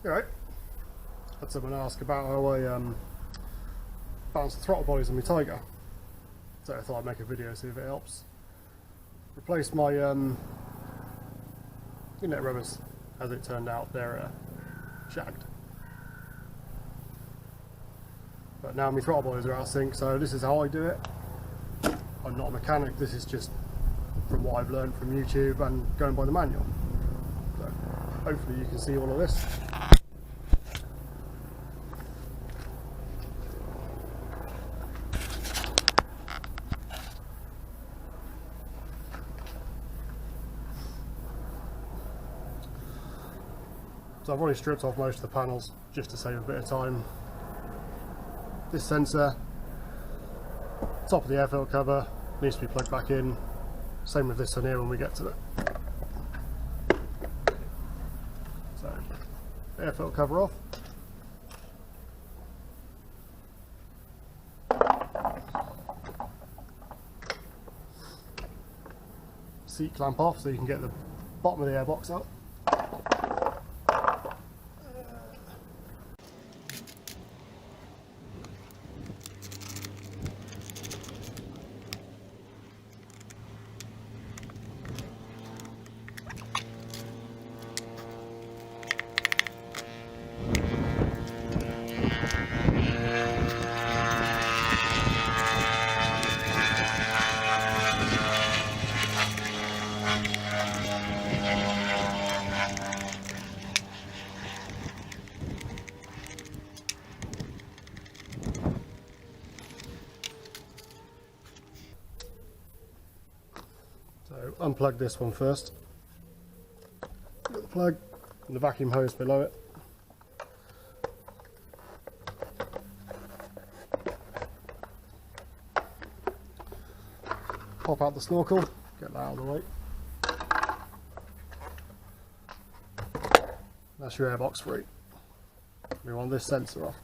Alright, had someone ask about how I bounce the throttle bodies on my Tiger, so I thought I'd make a video, see if it helps. Replaced my inlet rubbers. As it turned out, they're shagged. But now my throttle bodies are out of sync, so this is how I do it. I'm not a mechanic, this is just from what I've learned from YouTube and going by the manual. So hopefully you can see all of this. So I've already stripped off most of the panels just to save a bit of time. This sensor, top of the air filter cover, needs to be plugged back in. Same with this one here when we get to it. So, air filter cover off. Seat clamp off so you can get the bottom of the airbox out. So unplug this one first. Got the plug and the vacuum hose below it. Pop out the snorkel, get that out of the way. That's your airbox free. We want this sensor off.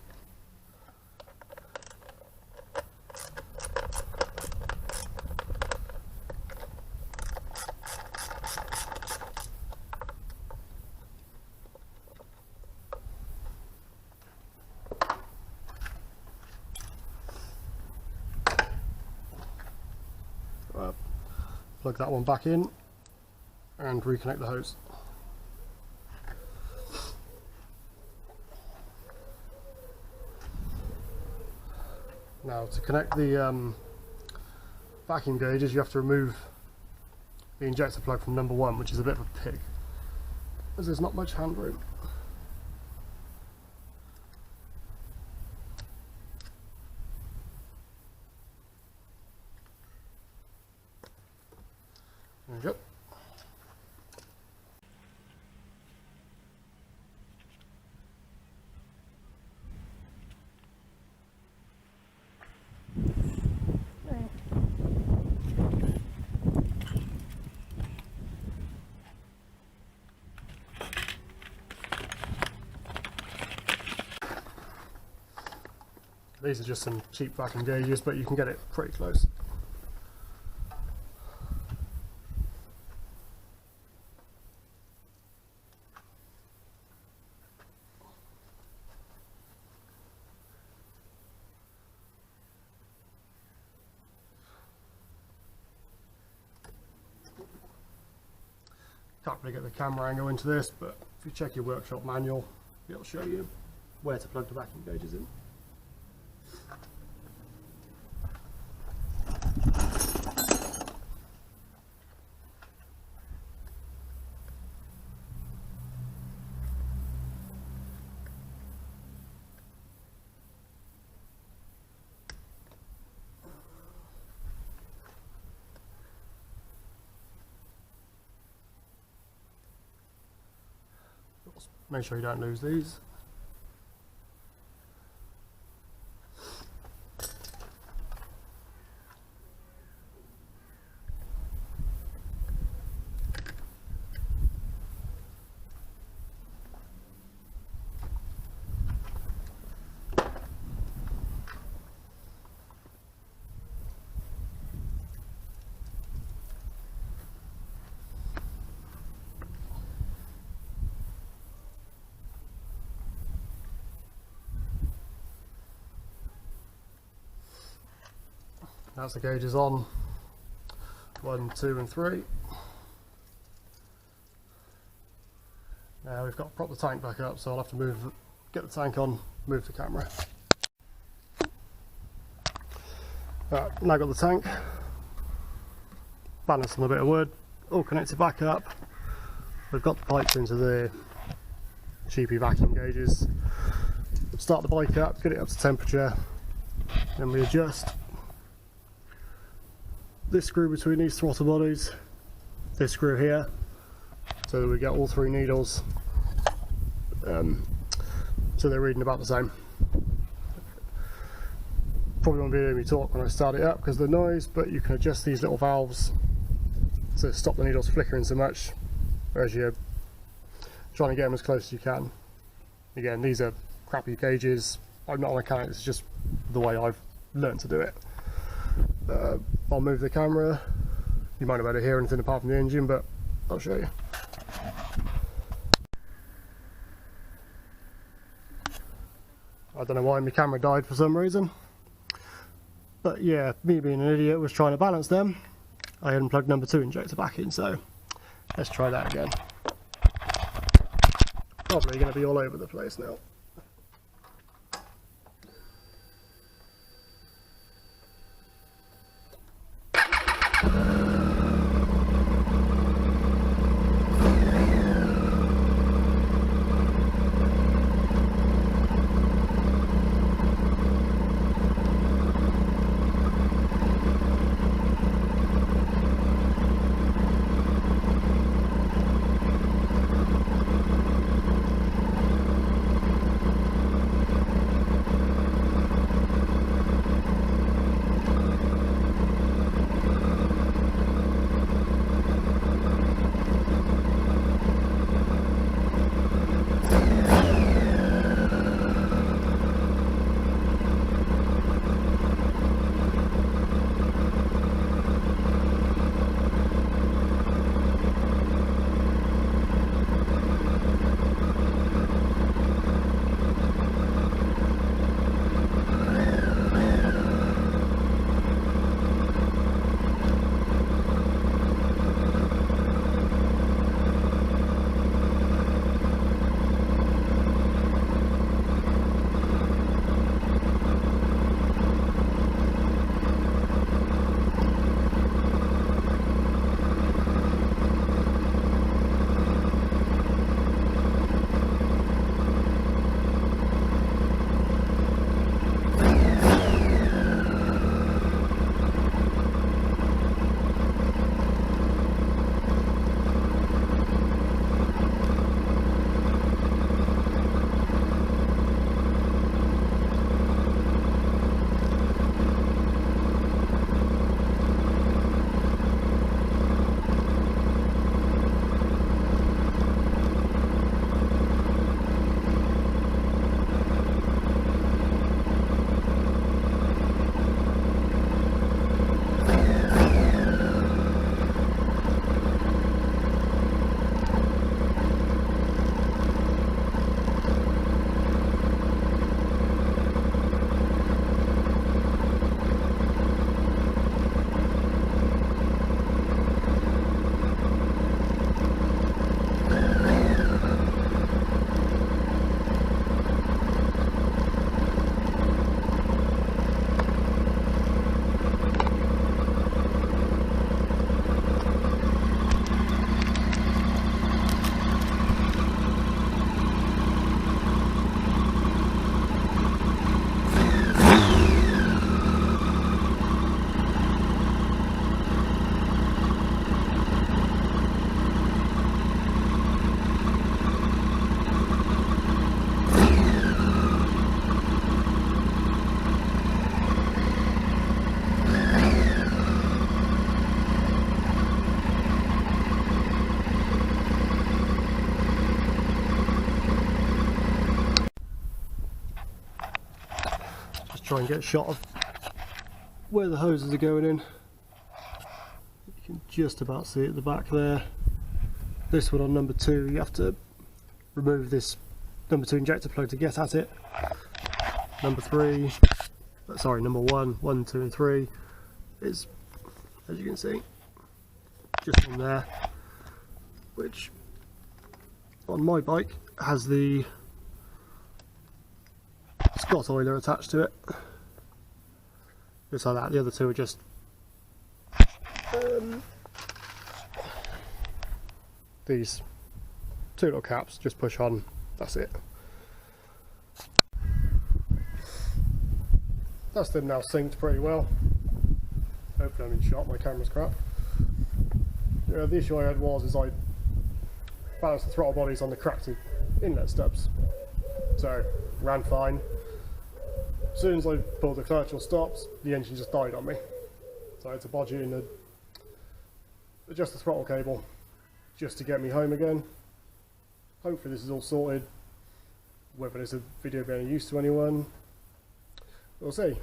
Plug that one back in and reconnect the hose. Now to connect the vacuum gauges, you have to remove the injector plug from number 1, which is a bit of a pig, as there's not much hand room. There we go. These are just some cheap vacuum gauges, but you can get it pretty close. Can't really get the camera angle into this, but if you check your workshop manual, it'll show you where to plug the vacuum gauges in. Make sure you don't lose these. That's the gauges on 1, 2 and 3. Now we've got to prop the tank back up, so I'll have to get the tank on, move the camera. Right, now I've got the tank balanced on a bit of wood, all connected back up. We've got the pipes into the cheapy vacuum gauges. Start the bike up, get it up to temperature, then we adjust this screw between these throttle bodies, this screw here, so that we get all 3 needles, so they're reading about the same. Probably won't be hearing me talk when I start it up because of the noise, but you can adjust these little valves to stop the needles flickering so much as you're trying to get them as close as you can. Again, these are crappy gauges. I'm not a mechanic, it's just the way I've learned to do it. I'll move the camera. You might not be able to hear anything apart from the engine, but I'll show you. I don't know why my camera died for some reason. But yeah, me being an idiot was trying to balance them. I hadn't plugged number 2 injector back in, so let's try that again. Probably going to be all over the place now. try and get a shot of where the hoses are going in. You can just about see it at the back there. This one on number 2, you have to remove this number 2 injector plug to get at it. Number 3, sorry, number 1, 1, 2 and 3, is, as you can see, just on there, which on my bike has the Scott oiler attached to it. Just like that. The other two are just these two little caps, just push on, that's it. That's them now synced pretty well. Hopefully I'm in shot, my camera's crap. The issue I had was I balanced the throttle bodies on the cracked inlet stubs. So, ran fine. As soon as I pulled the clutch stops, the engine just died on me. So I had to bodge it in and adjust the throttle cable just to get me home again. Hopefully this is all sorted. Whether this video be any use to anyone, we'll see.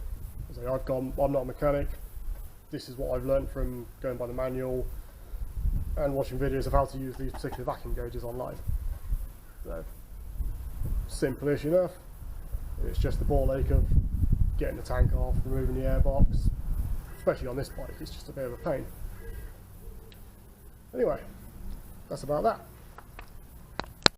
I'm not a mechanic. This is what I've learned from going by the manual and watching videos of how to use these particular vacuum gauges online. So, simple-ish enough. It's just the ball ache of getting the tank off, removing the airbox. Especially on this bike, it's just a bit of a pain. Anyway, that's about that.